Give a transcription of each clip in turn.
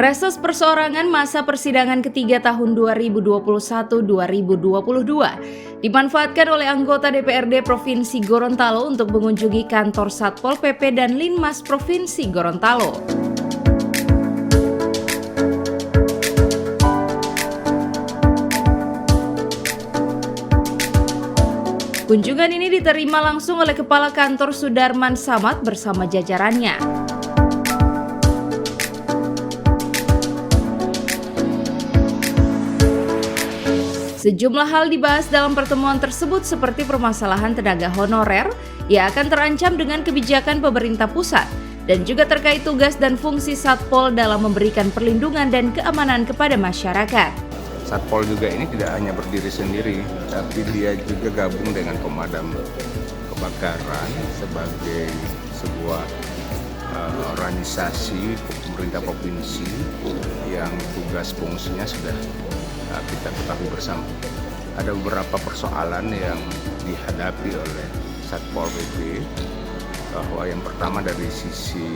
Reses perseorangan masa persidangan ketiga tahun 2021-2022 dimanfaatkan oleh anggota DPRD Provinsi Gorontalo untuk mengunjungi kantor Satpol PP dan Linmas Provinsi Gorontalo. Kunjungan ini diterima langsung oleh Kepala Kantor Sudarman Samad bersama jajarannya. Sejumlah hal dibahas dalam pertemuan tersebut seperti permasalahan tenaga honorer yang akan terancam dengan kebijakan pemerintah pusat dan juga terkait tugas dan fungsi Satpol dalam memberikan perlindungan dan keamanan kepada masyarakat. Satpol juga ini tidak hanya berdiri sendiri, tapi dia juga gabung dengan pemadam kebakaran sebagai sebuah organisasi pemerintah provinsi yang tugas fungsinya sudah kita ketahui bersama. Ada beberapa persoalan yang dihadapi oleh Satpol PP, bahwa yang pertama dari sisi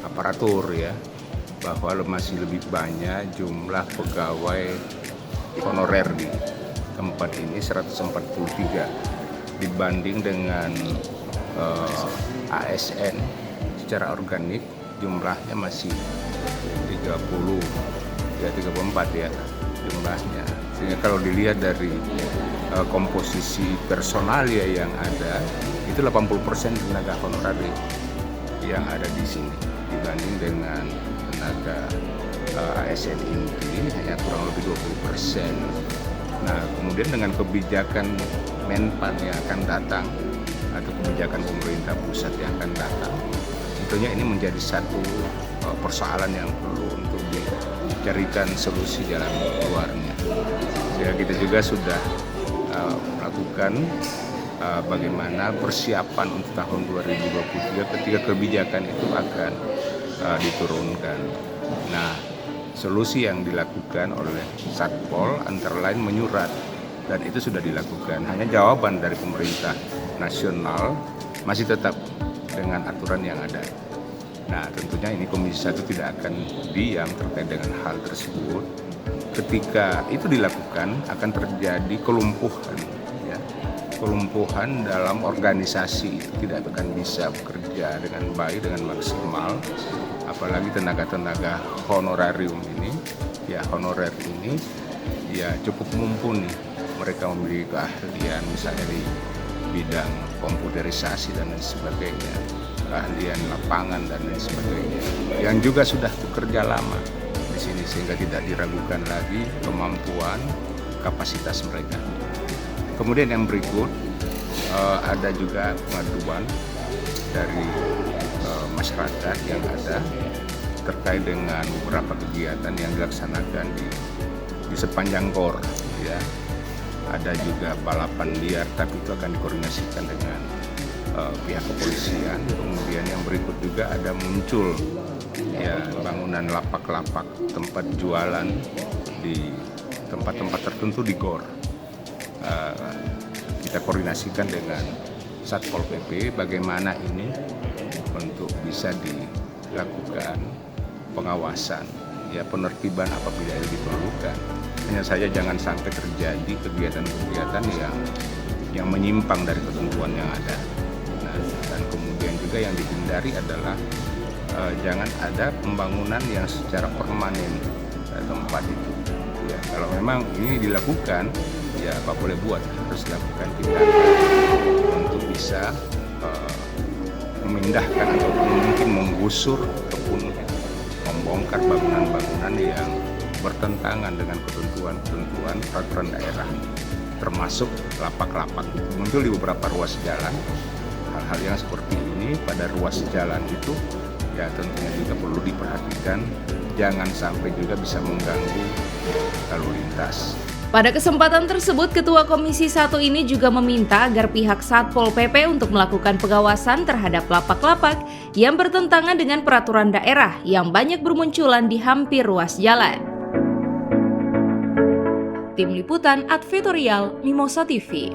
aparatur ya, bahwa masih lebih banyak jumlah pegawai honorer di tempat ini 143 dibanding dengan ASN secara organik jumlahnya masih 34 ya jumlahnya. Sehingga kalau dilihat dari komposisi personalia yang ada, itu 80% tenaga honorer yang ada di sini dibanding dengan tenaga ASN inti hanya kurang lebih 20%. Nah, kemudian dengan kebijakan Menpan yang akan datang atau kebijakan pemerintah pusat yang akan datang, tentunya ini menjadi satu persoalan yang perlu untuk dicarikan solusi jalan keluarnya. Sehingga kita juga sudah melakukan bagaimana persiapan untuk tahun 2023 ketika kebijakan itu akan diturunkan. Nah, solusi yang dilakukan oleh Satpol antara lain menyurat, dan itu sudah dilakukan. Hanya jawaban dari pemerintah nasional masih tetap dengan aturan yang ada. Nah, tentunya ini Komisi 1 tidak akan diam terkait dengan hal tersebut. Ketika itu dilakukan akan terjadi kelumpuhan, ya. Kelumpuhan dalam organisasi itu tidak akan bisa bekerja dengan baik, dengan maksimal. Apalagi tenaga-tenaga honorarium ini, ya honorer ini, ya cukup mumpuni. Mereka memiliki keahlian misalnya di bidang komputerisasi dan lain sebagainya, keahlian lapangan dan lain sebagainya, yang juga sudah bekerja lama di sini sehingga tidak diragukan lagi kemampuan kapasitas mereka. Kemudian yang berikut ada juga pengaduan dari masyarakat yang ada terkait dengan beberapa kegiatan yang dilaksanakan di sepanjang GOR, ya. Ada juga balapan liar, tapi itu akan dikoordinasikan dengan pihak kepolisian. Kemudian yang berikut juga ada muncul ya bangunan lapak-lapak tempat jualan di tempat-tempat tertentu di GOR. Kita koordinasikan dengan Satpol PP bagaimana ini untuk bisa dilakukan pengawasan, ya penertiban apabila itu diperlukan. Hanya saja jangan sampai terjadi kegiatan-kegiatan yang menyimpang dari ketentuan yang ada. Nah, dan kemudian juga yang dihindari adalah jangan ada pembangunan yang secara permanen tempat itu. Ya, kalau memang ini dilakukan, ya apa boleh buat, harus dilakukan tindakan untuk bisa memindahkan atau mungkin menggusur ataupun membongkar bangunan-bangunan yang bertentangan dengan ketentuan peraturan daerah, termasuk lapak-lapak muncul di beberapa ruas jalan. Hal-hal yang seperti ini pada ruas jalan itu ya tentunya juga perlu diperhatikan, jangan sampai juga bisa mengganggu lalu lintas. Pada kesempatan tersebut, Ketua Komisi 1 ini juga meminta agar pihak Satpol PP untuk melakukan pengawasan terhadap lapak-lapak yang bertentangan dengan peraturan daerah yang banyak bermunculan di hampir ruas jalan. Tim Liputan Advertorial Mimosa TV.